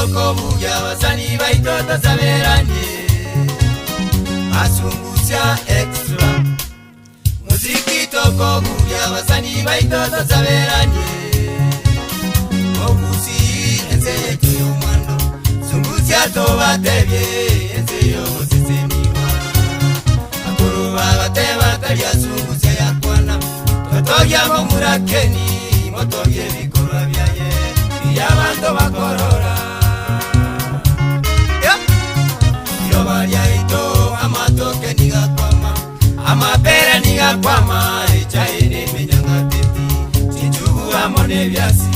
Musikitoko buya basani baitoto saberanye Asungusya extra Musikitoko buya basani baitoto saberanye Obusi enseye tuyo mwando Sungusya toba tebye enseyo siseniwa Akuru bagateba talia sungusya ya kwana Totogia murakeni motogie bikorwa byaye Yabanto bakorora Yobaria ito amatoke nigakwama Amapera nigakwama Echaine menyanga teti Chichugu amone biasi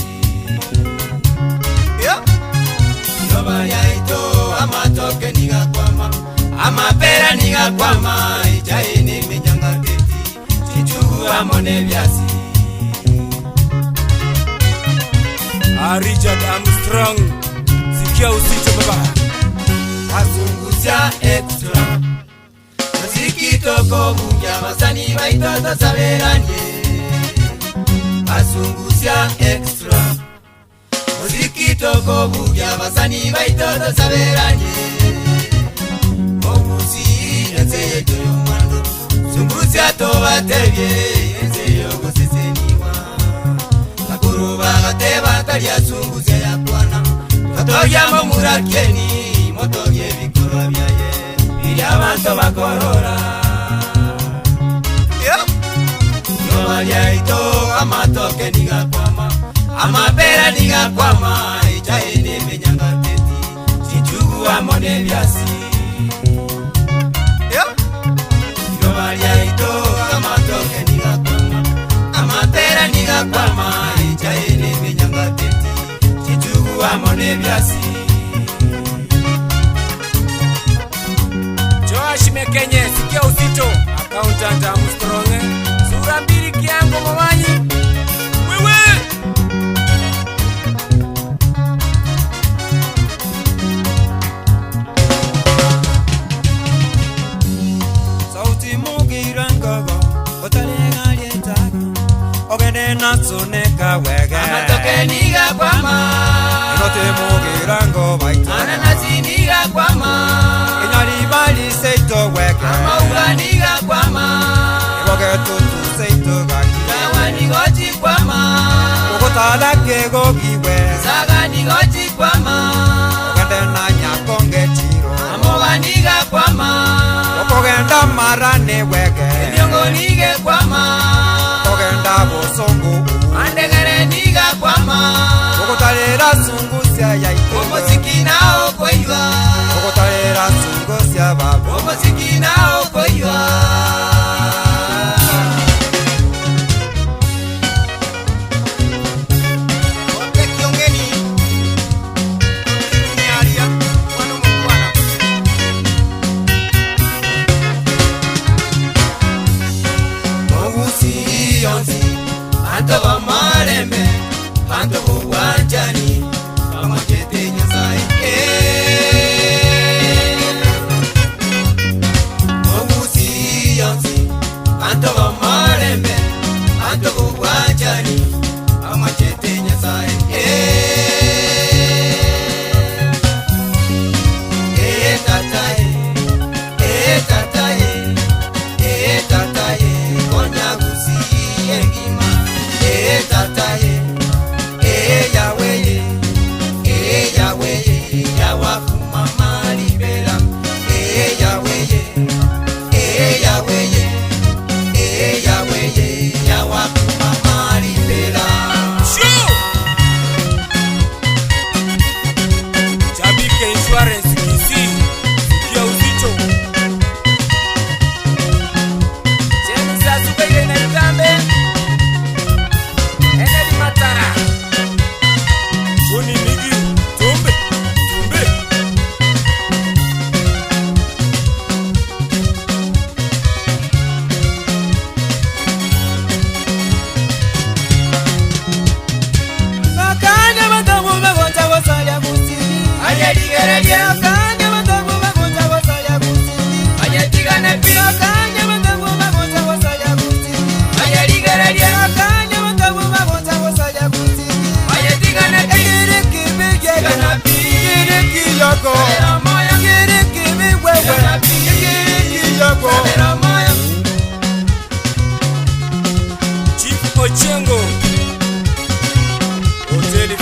Yobaria ito amatoke nigakwama Amapera nigakwama Echaine menyanga teti Chichugu amone biasi Richard Armstrong, sikia usito baba. Asungusya extra Musikitoko buya basani baitoto saberanye Asungusya extra Musikitoko buya basani baitoto saberanye Obusi enseye toyo mwando Sungusya toba tebye enseyo goseseniwa Akuru bagateba talia sungusya ya kwana Totogia murakeni motogie bikorwa byaye Yabanto bakorora Yobaria ito amatoke nigakwama Amapera nigakwama Echaine menyanga teti Chichugu amone biasi Yobaria ito amatoke nigakwama Amapera nigakwama Echaine menyanga teti Chichugu amone biasi Mekenye, sikia usito. Accountant Armstrong, sura mbili kiango mamanyi. Wewe Sauti mugirangogo Otalenga lietaga Ogene natsoneka wege Amatoke nigakwama Inote mugirango baito Ananasi nigakwama Bali seito weke Amaura nigakwama Iboge tutu seito gaki Kawa nigochi kwama Ogotala kego giwe Saga nigochi kwama Ogende na nyakonge chiro Amoga nigakwama Ogenda marane weke Nyongo nigekwama Ogenda bosongo Andegere nigakwama Ogotalera sungusya ya ito Omosikina okoiwa Ogotalera sungusya babo Omosikina okoiwa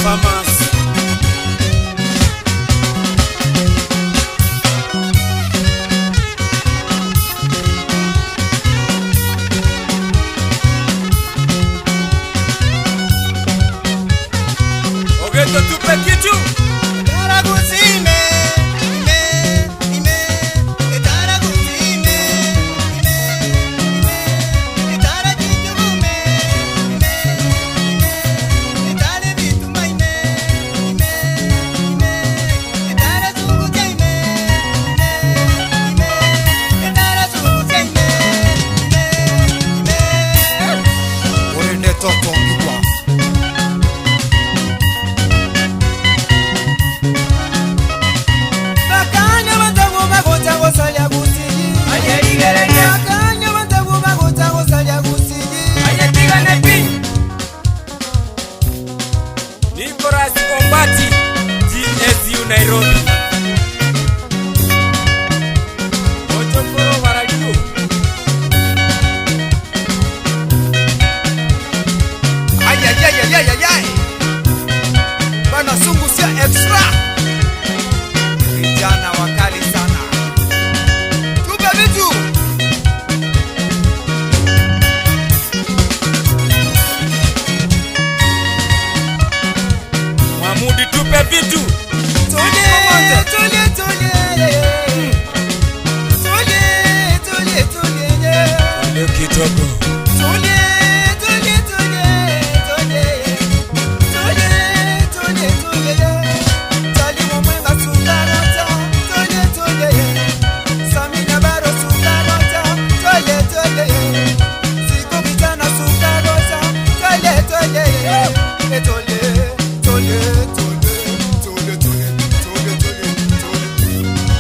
Farmers. Ogeto tupe kitu. Nicolas Kombati, GSU Nairobi. Ochokoro Waradio. Ayayayayayayay. Bana Sungusia extra. Vijana wakali sana. Tupe vitu. Mahmudi tupe vitu. Tole tole tole. Tole tole tole. Leo kitoko. Tole tole tole. Tole tole tole. Tali mwenga sukarota. Tole tole. Samina baro sukarota. Tole tole. Siko vijana sukarota. Tole tole. Tole tole tole tole tole tole.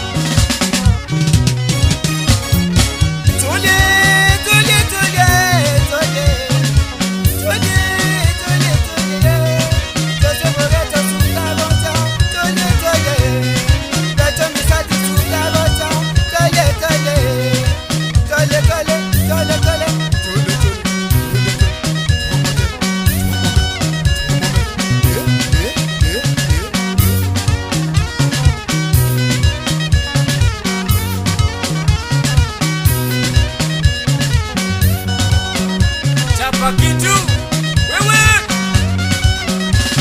Chapa kitu. Wewe.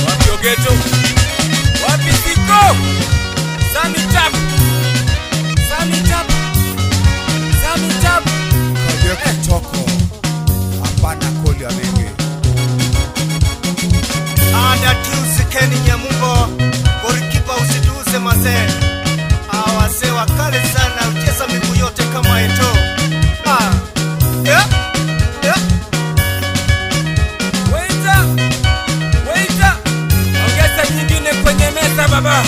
Wapi Ogeto? Wapi Siko? Sami tap. Sami tap. Sami tap. Kaje kitoko. Hapana koli mengi. Ada kiusi Keni Nyamungo, golikipa usituuse mazee. Awase wakale sana, ucheza miguu yote kama Eto. Yeah. Waiter. Waiter. Ongeza nyingine kwenye meza baba.